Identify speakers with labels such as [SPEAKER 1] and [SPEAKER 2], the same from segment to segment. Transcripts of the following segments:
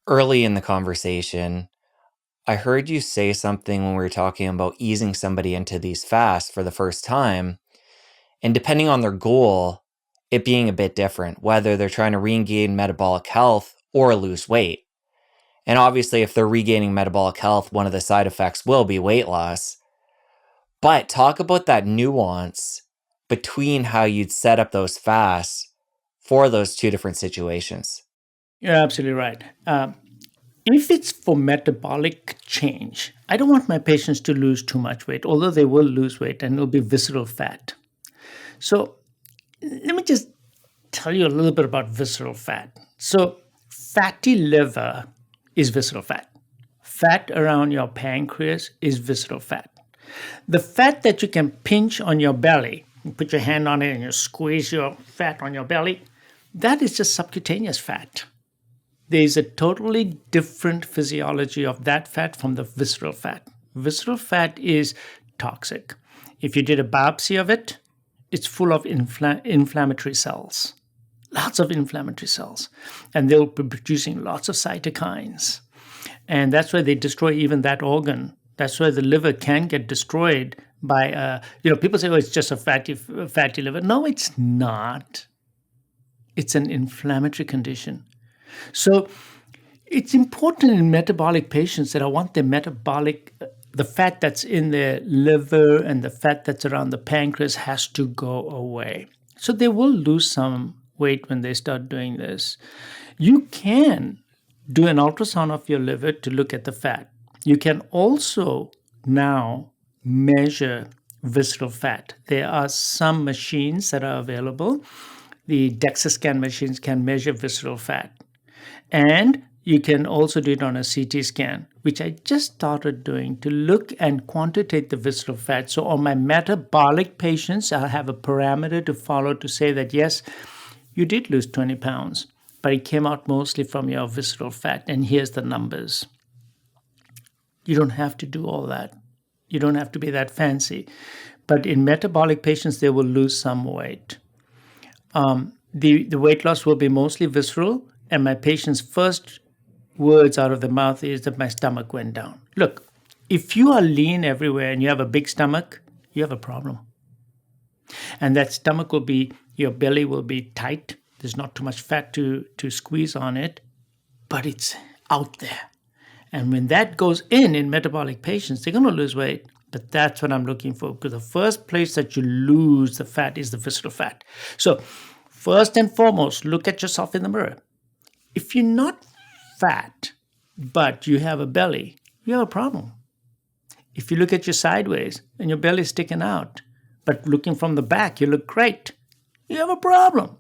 [SPEAKER 1] Early in the conversation, I heard you say something when we were talking about easing somebody into these fasts for the first time, and depending on their goal, it being a bit different, whether they're trying to regain metabolic health or lose weight. And obviously, if they're regaining metabolic health, one of the side effects will be weight loss. But talk about that nuance between how you'd set up those fasts for those two different situations.
[SPEAKER 2] You're absolutely right. If it's for metabolic change, I don't want my patients to lose too much weight, although they will lose weight and it'll be visceral fat. So let me just tell you a little bit about visceral fat. So, fatty liver is visceral fat. Fat around your pancreas is visceral fat. The fat that you can pinch on your belly, you put your hand on it and you squeeze your fat on your belly, that is just subcutaneous fat. There's a totally different physiology of that fat from the visceral fat. Visceral fat is toxic. If you did a biopsy of it, it's full of inflammatory cells, lots of inflammatory cells, and they'll be producing lots of cytokines. And that's why they destroy even that organ. That's why the liver can get destroyed by, people say, oh, it's just a fatty liver. No, it's not. It's an inflammatory condition. So it's important in metabolic patients that I want their the fat that's in their liver and the fat that's around the pancreas has to go away. So they will lose some weight when they start doing this. You can do an ultrasound of your liver to look at the fat. You can also now measure visceral fat. There are some machines that are available. The DEXA scan machines can measure visceral fat. And you can also do it on a CT scan, which I just started doing to look and quantitate the visceral fat. So on my metabolic patients, I'll have a parameter to follow to say that, yes, you did lose 20 pounds, but it came out mostly from your visceral fat. And here's the numbers. You don't have to do all that. You don't have to be that fancy. But in metabolic patients, they will lose some weight. The weight loss will be mostly visceral. And my patient's first words out of the mouth is that my stomach went down. Look, if you are lean everywhere and you have a big stomach, you have a problem. And that stomach your belly will be tight. There's not too much fat to squeeze on it, but it's out there. And when that goes in metabolic patients, they're going to lose weight. But that's what I'm looking for, because the first place that you lose the fat is the visceral fat. So first and foremost, look at yourself in the mirror. If you're not fat, but you have a belly, you have a problem. If you look at you sideways and your belly's sticking out, but looking from the back, you look great, you have a problem.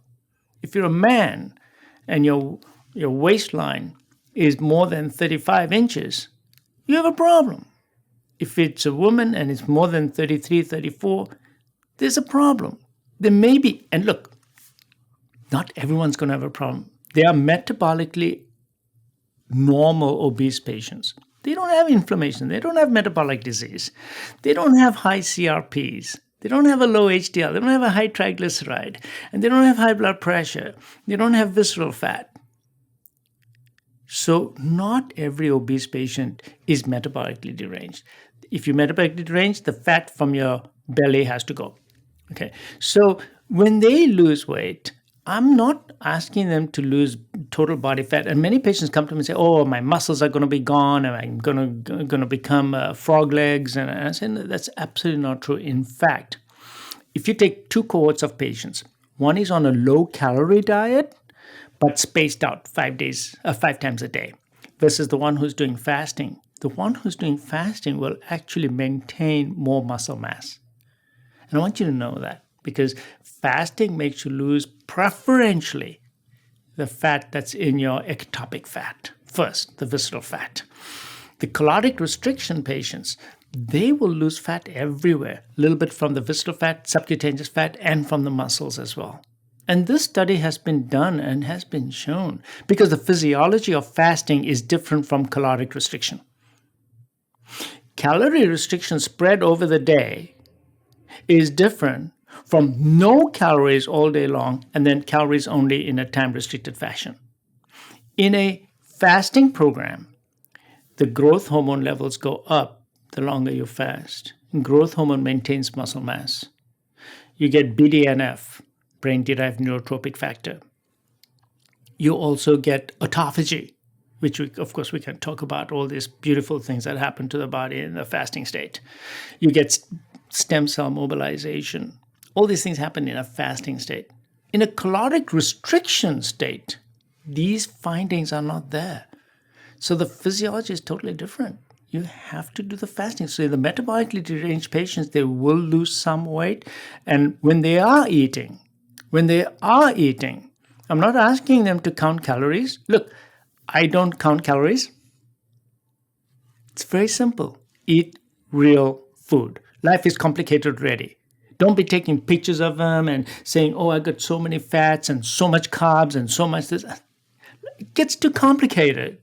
[SPEAKER 2] If you're a man and your waistline is more than 35 inches, you have a problem. If it's a woman and it's more than 33, 34, there's a problem. There may be, and look, not everyone's going to have a problem. They are metabolically normal obese patients. They don't have inflammation. They don't have metabolic disease. They don't have high CRPs. They don't have a low HDL. They don't have a high triglyceride. And they don't have high blood pressure. They don't have visceral fat. So not every obese patient is metabolically deranged. If you're metabolically deranged, the fat from your belly has to go. Okay. So when they lose weight, I'm not asking them to lose total body fat. And many patients come to me and say, oh, my muscles are going to be gone and I'm going to become frog legs. And I say, no, that's absolutely not true. In fact, if you take two cohorts of patients, one is on a low-calorie diet, but spaced out 5 times a day, versus the one who's doing fasting. The one who's doing fasting will actually maintain more muscle mass. And I want you to know that, because fasting makes you lose preferentially the fat that's in your ectopic fat, first, the visceral fat. The caloric restriction patients, they will lose fat everywhere, a little bit from the visceral fat, subcutaneous fat, and from the muscles as well. And this study has been done and has been shown because the physiology of fasting is different from caloric restriction. Calorie restriction spread over the day is different from no calories all day long and then calories only in a time-restricted fashion. In a fasting program, the growth hormone levels go up the longer you fast. And growth hormone maintains muscle mass. You get BDNF, brain-derived neurotrophic factor. You also get autophagy, which of course we can talk about all these beautiful things that happen to the body in the fasting state. You get stem cell mobilization. All these things happen in a fasting state. In a caloric restriction state, these findings are not there. So the physiology is totally different. You have to do the fasting. So in the metabolically deranged patients, they will lose some weight. And when they are eating, I'm not asking them to count calories. Look, I don't count calories. It's very simple. Eat real food. Life is complicated already. Don't be taking pictures of them and saying, oh, I got so many fats and so much carbs and so much this. It gets too complicated.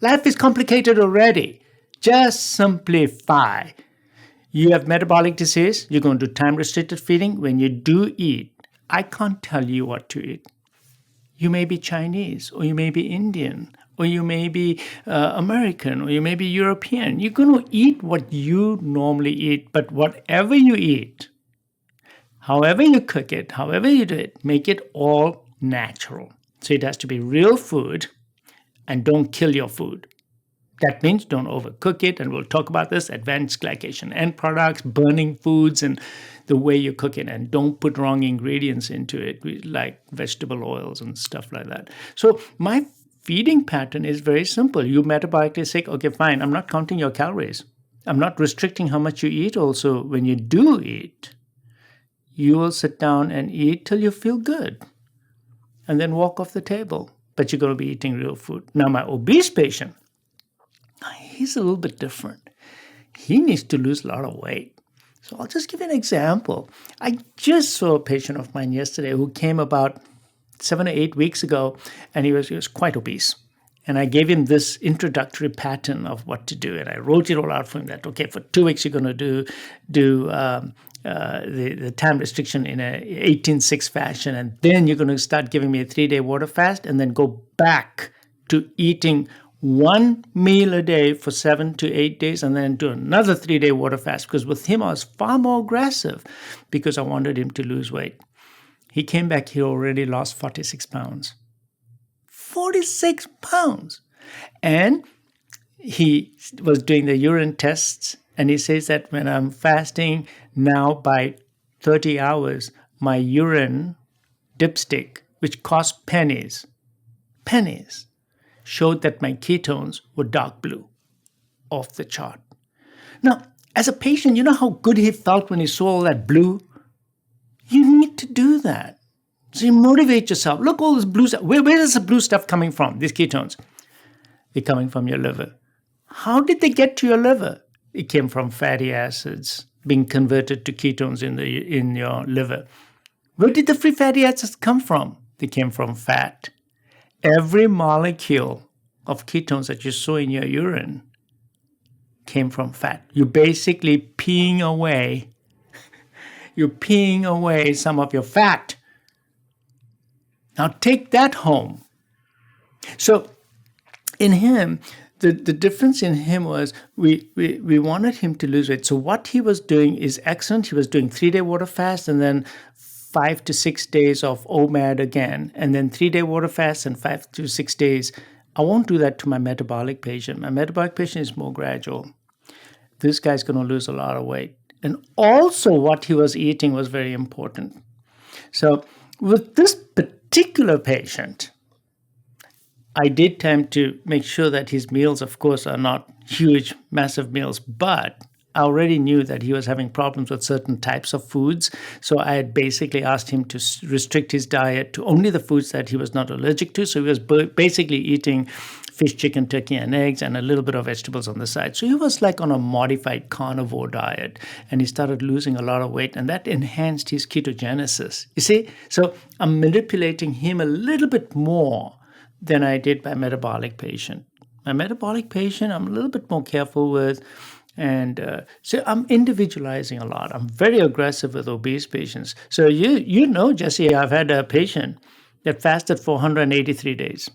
[SPEAKER 2] Life is complicated already. Just simplify. You have metabolic disease, you're going to do time-restricted feeding. When you do eat, I can't tell you what to eat. You may be Chinese, or you may be Indian, or you may be American, or you may be European. You're going to eat what you normally eat, but whatever you eat, however you cook it, however you do it, make it all natural. So it has to be real food, and don't kill your food. That means don't overcook it, and we'll talk about this, advanced glycation end products, burning foods, and the way you cook it. And don't put wrong ingredients into it, like vegetable oils and stuff like that. So my feeding pattern is very simple. You metabolically sick, okay, fine, I'm not counting your calories. I'm not restricting how much you eat also. When you do eat, you will sit down and eat till you feel good, and then walk off the table. But you're going to be eating real food. Now, my obese patient, he's a little bit different. He needs to lose a lot of weight. So I'll just give you an example. I just saw a patient of mine yesterday who came about 7 or 8 weeks ago, and he was quite obese. And I gave him this introductory pattern of what to do. And I wrote it all out for him that, okay, for 2 weeks, you're going to do the time restriction in a 18-6 fashion. And then you're going to start giving me a 3-day water fast, and then go back to eating one meal a day for 7 to 8 days, and then do another 3-day water fast. Because with him, I was far more aggressive because I wanted him to lose weight. He came back, he already lost 46 pounds. 46 pounds. And he was doing the urine tests, and he says that when I'm fasting now, by 30 hours, my urine dipstick, which cost pennies, showed that my ketones were dark blue, off the chart. Now, as a patient, you know how good he felt when he saw all that blue? You need to do that. So you motivate yourself. Look, all this blue stuff. Where is the blue stuff coming from, these ketones? They're coming from your liver. How did they get to your liver? It came from fatty acids being converted to ketones in your liver. Where did the free fatty acids come from? They came from fat. Every molecule of ketones that you saw in your urine came from fat. You're basically peeing away. You're peeing away some of your fat. Now take that home. So in him, the difference in him was we wanted him to lose weight. So what he was doing is excellent. He was doing 3-day water fast, and then 5 to 6 days of OMAD again, and then 3-day water fast and 5 to 6 days. I won't do that to my metabolic patient. My metabolic patient is more gradual. This guy's going to lose a lot of weight. And also what he was eating was very important. So with this particular patient, I did time to make sure that his meals, of course, are not huge, massive meals, but I already knew that he was having problems with certain types of foods. So I had basically asked him to restrict his diet to only the foods that he was not allergic to. So he was basically eating fish, chicken, turkey, and eggs, and a little bit of vegetables on the side. So he was like on a modified carnivore diet, and he started losing a lot of weight, and that enhanced his ketogenesis. You see? So I'm manipulating him a little bit more than I did my metabolic patient. My metabolic patient, I'm a little bit more careful with. And so I'm individualizing a lot. I'm very aggressive with obese patients. So you know, Jesse, I've had a patient that fasted for 183 days.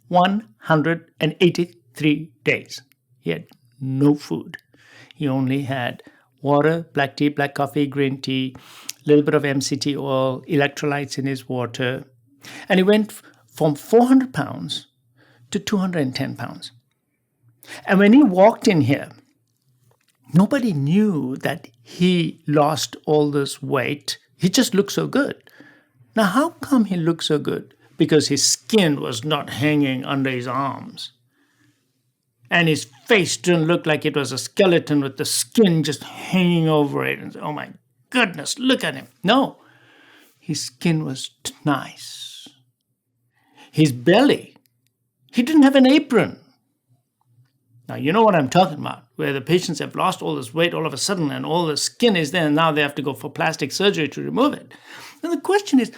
[SPEAKER 2] 183 days. He had no food. He only had water, black tea, black coffee, green tea, a little bit of MCT oil, electrolytes in his water. And he went from 400 pounds to 210 pounds. And when he walked in here, nobody knew that he lost all this weight. He just looked so good. Now, how come he looked so good? Because his skin was not hanging under his arms. And his face didn't look like it was a skeleton with the skin just hanging over it. And oh my goodness, look at him. No, his skin was nice. His belly, he didn't have an apron. Now, you know what I'm talking about, where the patients have lost all this weight all of a sudden and all the skin is there and now they have to go for plastic surgery to remove it. And the question is,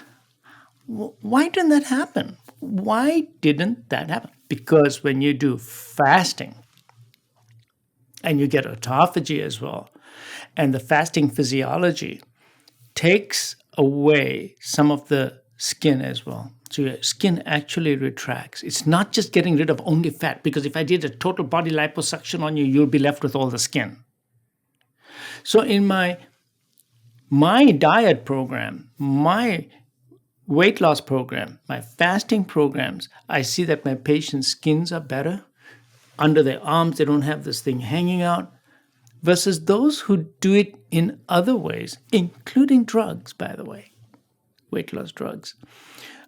[SPEAKER 2] why didn't that happen? Why didn't that happen? Because when you do fasting and you get autophagy as well, and the fasting physiology takes away some of the skin as well. So your skin actually retracts. It's not just getting rid of only fat, because if I did a total body liposuction on you, you'll be left with all the skin. So in my diet program, my weight loss program, my fasting programs, I see that my patients' skins are better. Under their arms, they don't have this thing hanging out, versus those who do it in other ways, including drugs, by the way, weight loss drugs.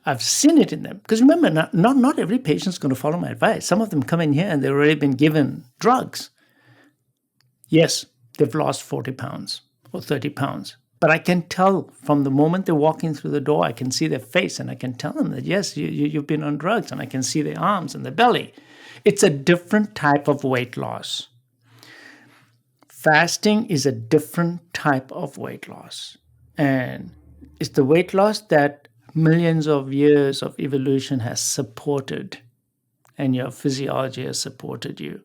[SPEAKER 2] I've seen it in them. Because remember, not every patient's going to follow my advice. Some of them come in here and they've already been given drugs. Yes, they've lost 40 pounds or 30 pounds. But I can tell from the moment they're walking through the door, I can see their face and I can tell them that, yes, you've been on drugs, and I can see their arms and their belly. It's a different type of weight loss. Fasting is a different type of weight loss. And it's the weight loss that millions of years of evolution has supported, and your physiology has supported you.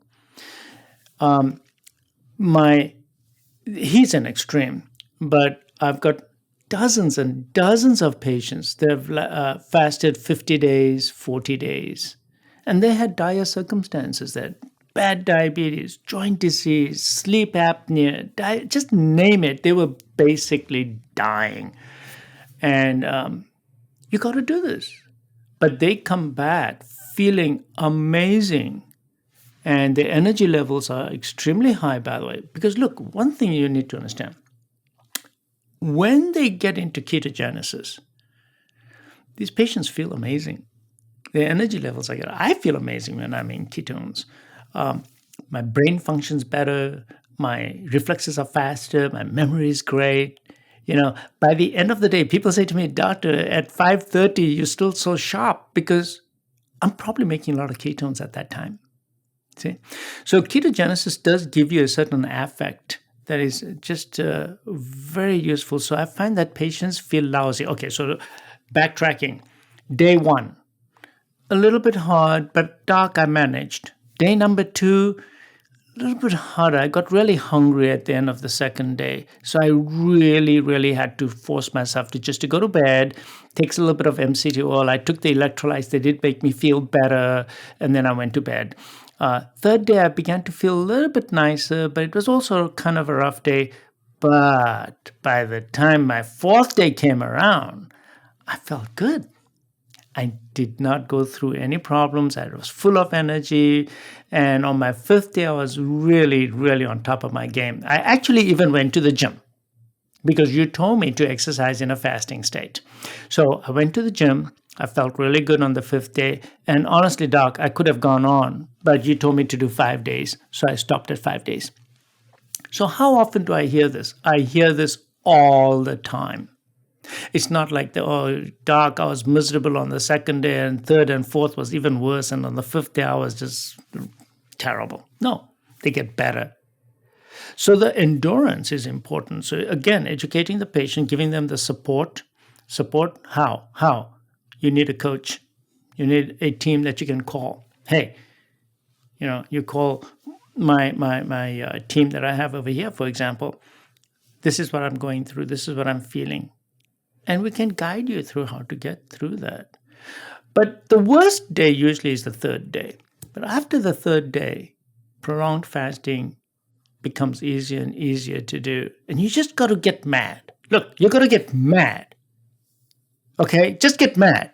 [SPEAKER 2] He's an extreme, but I've got dozens and dozens of patients that have fasted 50 days, 40 days, and they had dire circumstances. That bad diabetes, joint disease, sleep apnea, just name it. They were basically dying. And you got to do this. But they come back feeling amazing. And their energy levels are extremely high, by the way. Because look, one thing you need to understand. When they get into ketogenesis, these patients feel amazing. Their energy levels are good. I feel amazing when I'm in ketones. My brain functions better. My reflexes are faster. My memory is great. By the end of the day, people say to me, "Doctor, at 5:30, you're still so sharp," because I'm probably making a lot of ketones at that time. See? So ketogenesis does give you a certain affect that is just very useful. So I find that patients feel lousy. Okay, so backtracking. Day 1, a little bit hard, but doc, I managed. Day number 2, a little bit harder. I got really hungry at the end of the second day. So I really, really had to force myself to go to bed. Takes a little bit of MCT oil. I took the electrolytes. They did make me feel better. And then I went to bed. Third day, I began to feel a little bit nicer, but it was also kind of a rough day. But by the time my fourth day came around, I felt good. I did not go through any problems. I was full of energy. And on my fifth day, I was really, really on top of my game. I actually even went to the gym because you told me to exercise in a fasting state. So I went to the gym. I felt really good on the fifth day. And honestly, doc, I could have gone on, but you told me to do 5 days. So I stopped at 5 days. So how often do I hear this? I hear this all the time. It's not like doc, I was miserable on the second day, and third and fourth was even worse, and on the fifth day I was just terrible. No, they get better. So the endurance is important. So again, educating the patient, giving them the support. Support how? How? You need a coach. You need a team that you can call. Hey, you call my team that I have over here, for example. This is what I'm going through. This is what I'm feeling. And we can guide you through how to get through that. But the worst day usually is the third day. But after the third day, prolonged fasting becomes easier and easier to do. And you just got to get mad. Look, you got to get mad. Okay? Just get mad.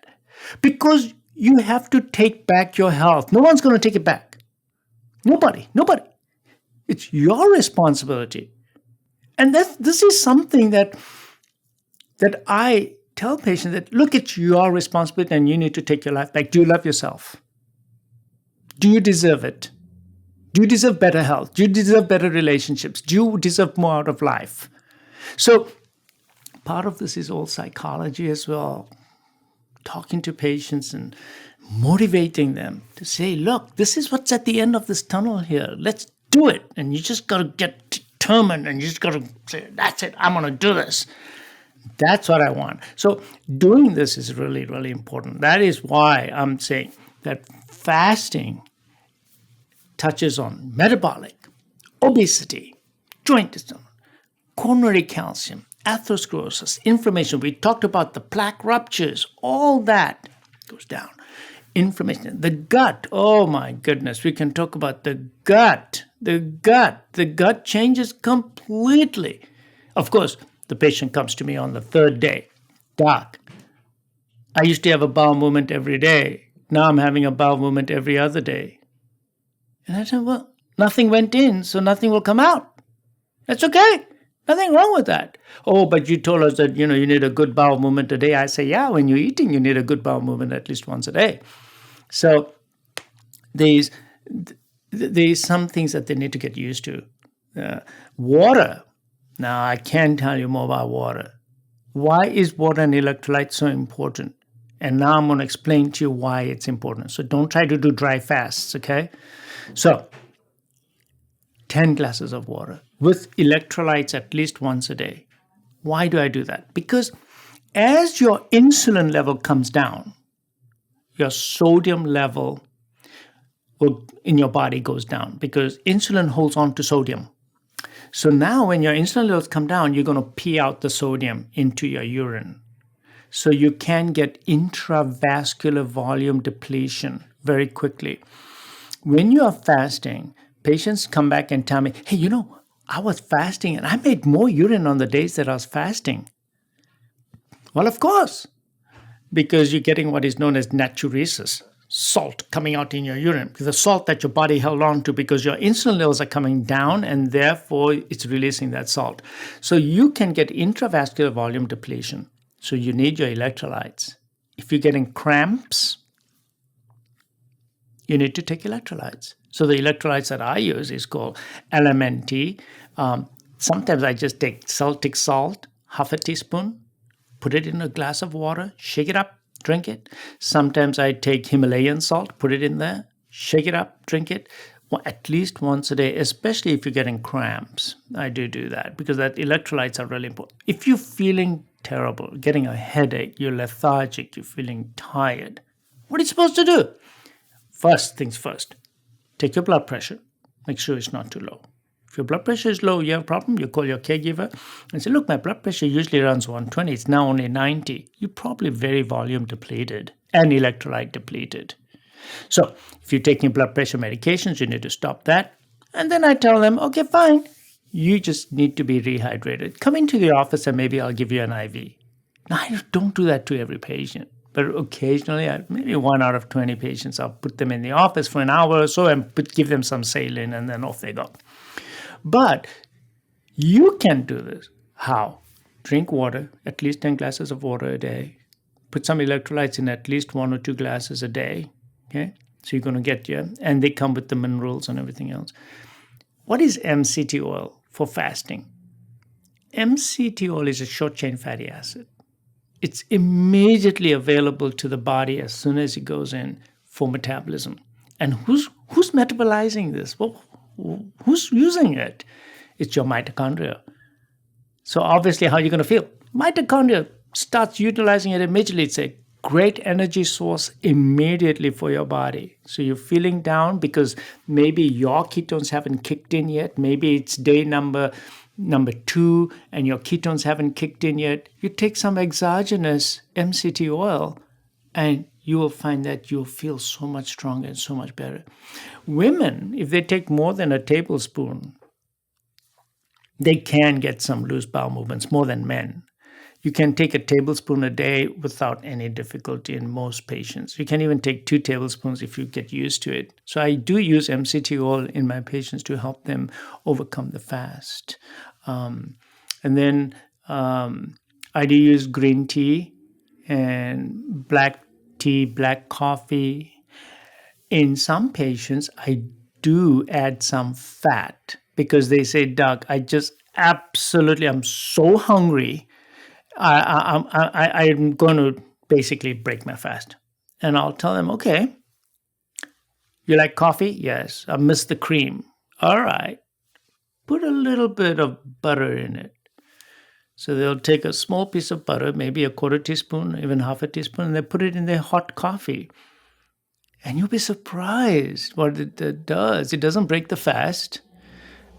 [SPEAKER 2] Because you have to take back your health. No one's going to take it back. Nobody. It's your responsibility. And this is something that I tell patients that, look, it's your responsibility and you need to take your life back. Do you love yourself? Do you deserve it? Do you deserve better health? Do you deserve better relationships? Do you deserve more out of life? So part of this is all psychology as well. Talking to patients and motivating them to say, look, this is what's at the end of this tunnel here. Let's do it. And you just got to get determined and you just got to say, that's it. I'm going to do this. That's what I want. So doing this is really, really important. That is why I'm saying that fasting touches on metabolic, obesity, joint disorder, coronary calcium, atherosclerosis, inflammation. We talked about the plaque ruptures. All that goes down. Inflammation, the gut. Oh my goodness, we can talk about the gut. The gut changes completely. Of course, the patient comes to me on the third day. Doc, I used to have a bowel movement every day. Now I'm having a bowel movement every other day. And I said, well, nothing went in, so nothing will come out. That's okay. Nothing wrong with that. Oh, but you told us that, you need a good bowel movement a day. I say, yeah, when you're eating, you need a good bowel movement at least once a day. So there's some things that they need to get used to. Water. Now, I can tell you more about water. Why is water and electrolytes so important? And now I'm going to explain to you why it's important. So don't try to do dry fasts, okay? So 10 glasses of water with electrolytes at least once a day. Why do I do that? Because as your insulin level comes down, your sodium level in your body goes down because insulin holds on to sodium. So now when your insulin levels come down, you're going to pee out the sodium into your urine. So you can get intravascular volume depletion very quickly. When you are fasting, patients come back and tell me, hey, I was fasting and I made more urine on the days that I was fasting. Well, of course, because you're getting what is known as natriuresis, salt coming out in your urine, the salt that your body held on to because your insulin levels are coming down and therefore it's releasing that salt. So you can get intravascular volume depletion. So you need your electrolytes. If you're getting cramps, you need to take electrolytes. So the electrolytes that I use is called LMNT. Sometimes I just take Celtic salt, half a teaspoon, put it in a glass of water, shake it up, drink it. Sometimes I take Himalayan salt, put it in there, shake it up, drink it. Well, at least once a day, especially if you're getting cramps. I do that because that electrolytes are really important. If you're feeling terrible, getting a headache, you're lethargic, you're feeling tired, what are you supposed to do? First things first, take your blood pressure, make sure it's not too low. If your blood pressure is low, you have a problem, you call your caregiver and say, look, my blood pressure usually runs 120, it's now only 90. You're probably very volume depleted and electrolyte depleted. So if you're taking blood pressure medications, you need to stop that. And then I tell them, okay, fine, you just need to be rehydrated. Come into the office and maybe I'll give you an IV. Now, I don't do that to every patient. But occasionally, maybe 1 out of 20 patients, I'll put them in the office for an hour or so and give them some saline and then off they go. But you can do this. How? Drink water, at least 10 glasses of water a day. Put some electrolytes in at least 1 or 2 glasses a day. Okay? So you're going to get and they come with the minerals and everything else. What is MCT oil for fasting? MCT oil is a short-chain fatty acid. It's immediately available to the body as soon as it goes in for metabolism. And who's metabolizing this? Well, who's using it? It's your mitochondria. So obviously, how are you going to feel? Mitochondria starts utilizing it immediately. It's a great energy source immediately for your body. So you're feeling down because maybe your ketones haven't kicked in yet. Maybe it's day number 2 and your ketones haven't kicked in yet. You take some exogenous MCT oil and you will find that you'll feel so much stronger and so much better. Women, if they take more than a tablespoon, they can get some loose bowel movements more than men. You can take a tablespoon a day without any difficulty in most patients. You can even take 2 tablespoons if you get used to it. So I do use MCT oil in my patients to help them overcome the fast. And then I do use green tea and black tea, black coffee. In some patients, I do add some fat because they say, Doc, I'm so hungry. I'm going to basically break my fast. And I'll tell them, okay, you like coffee? Yes. I miss the cream. All right. Put a little bit of butter in it. So they'll take a small piece of butter, maybe a quarter teaspoon, even half a teaspoon, and they put it in their hot coffee. And you'll be surprised what it does. It doesn't break the fast,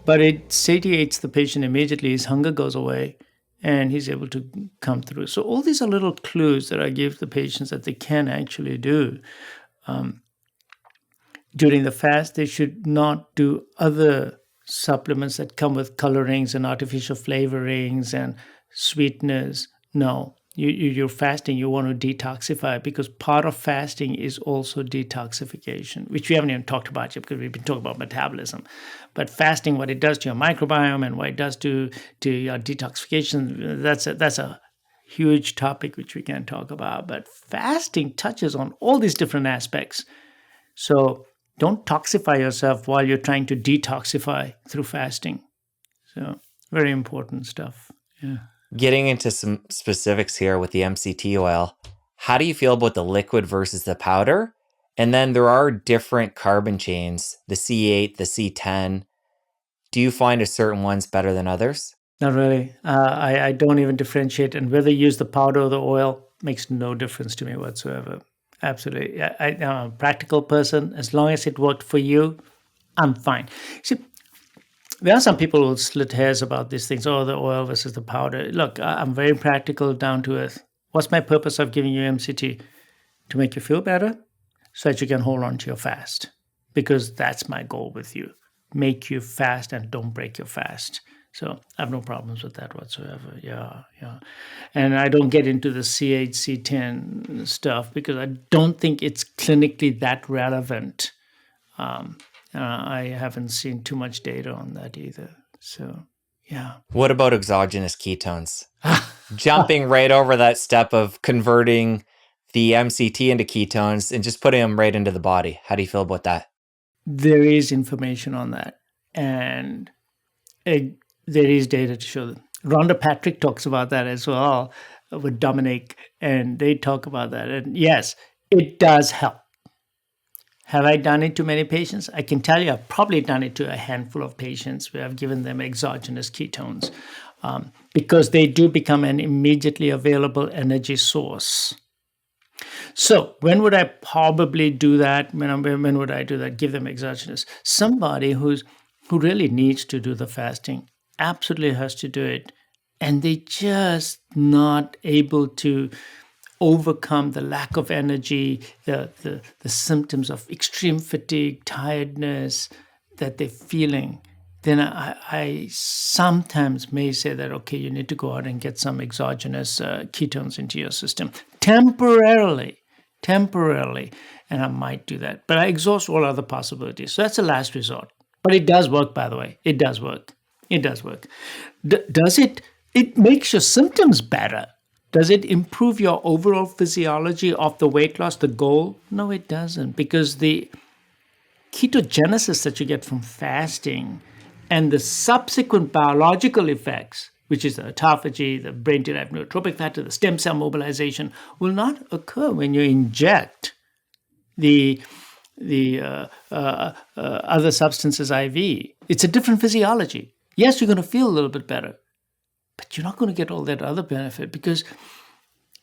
[SPEAKER 2] but it satiates the patient immediately. His hunger goes away, and he's able to come through. So all these are little clues that I give the patients that they can actually do. During the fast, they should not do other supplements that come with colorings and artificial flavorings and sweeteners. No, you're fasting, you want to detoxify, because part of fasting is also detoxification, which we haven't even talked about yet because we've been talking about metabolism. But fasting, what it does to your microbiome and what it does to your detoxification, that's a huge topic which we can talk about. But fasting touches on all these different aspects. So don't toxify yourself while you're trying to detoxify through fasting. So very important stuff. Yeah.
[SPEAKER 1] Getting into some specifics here with the MCT oil, how do you feel about the liquid versus the powder? And then there are different carbon chains, the C8, the C10. Do you find a certain one's better than others?
[SPEAKER 2] Not really. I don't even differentiate. And whether you use the powder or the oil makes no difference to me whatsoever. Absolutely. I'm a practical person. As long as it worked for you, I'm fine. See, there are some people who will split hairs about these things. Oh, the oil versus the powder. Look, I'm very practical, down to earth. What's my purpose of giving you MCT? To make you feel better so that you can hold on to your fast. Because that's my goal with you. Make you fast and don't break your fast. So I have no problems with that whatsoever. Yeah. And I don't get into the C8, C10 stuff because I don't think it's clinically that relevant. I haven't seen too much data on that either. So, yeah.
[SPEAKER 1] What about exogenous ketones? Jumping right over that step of converting the MCT into ketones and just putting them right into the body. How do you feel about that?
[SPEAKER 2] There is information on that. And there is data to show that. Rhonda Patrick talks about that as well with Dominic, and they talk about that. And yes, it does help. Have I done it to many patients? I can tell you I've probably done it to a handful of patients where I've given them exogenous ketones because they do become an immediately available energy source. So when would I probably do that? When would I do that? Give them exogenous. Somebody who really needs to do the fasting absolutely has to do it, and they just not able to overcome the lack of energy, the symptoms of extreme fatigue, tiredness that they're feeling, then I sometimes may say that, okay, you need to go out and get some exogenous ketones into your system temporarily, and I might do that. But I exhaust all other possibilities. So that's a last resort. But it does work, by the way. It does work. Does it? It makes your symptoms better. Does it improve your overall physiology of the weight loss, the goal? No, it doesn't, because the ketogenesis that you get from fasting and the subsequent biological effects, which is the autophagy, the brain-derived neurotropic factor, the stem cell mobilization, will not occur when you inject the other substances IV. It's a different physiology. Yes, you're going to feel a little bit better, but you're not going to get all that other benefit because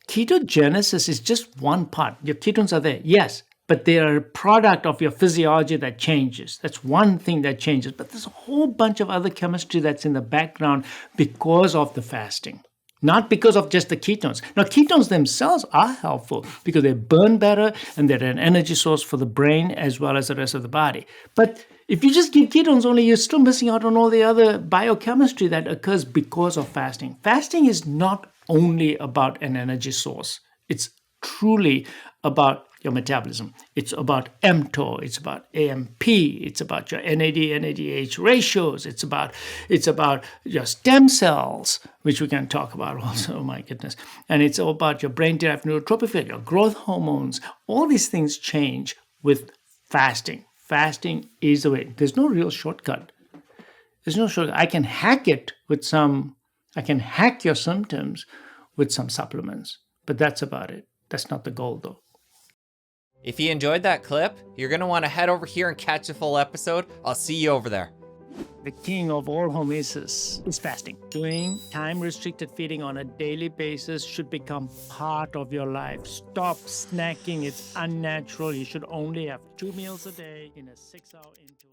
[SPEAKER 2] ketogenesis is just one part. Your ketones are there, yes, but they are a product of your physiology that changes. That's one thing that changes, but there's a whole bunch of other chemistry that's in the background because of the fasting. not because of just the ketones. Now, ketones themselves are helpful because they burn better and they're an energy source for the brain as well as the rest of the body. But if you just give ketones only, you're still missing out on all the other biochemistry that occurs because of fasting. Fasting is not only about an energy source. It's truly about your metabolism. It's about mTOR. It's about AMP. It's about your NAD/NADH ratios. It's about your stem cells, which we can talk about also. Oh my goodness! And it's all about your brain-derived neurotrophic, your growth hormones. All these things change with fasting. Fasting is the way. There's no real shortcut. There's no shortcut. I can hack it with some. I can hack your symptoms with some supplements, but that's about it. That's not the goal, though.
[SPEAKER 1] If you enjoyed that clip, you're going to want to head over here and catch the full episode. I'll see you over there.
[SPEAKER 2] The king of all hormesis is fasting. Doing time-restricted feeding on a daily basis should become part of your life. Stop snacking. It's unnatural. You should only have 2 meals a day in a 6-hour interval.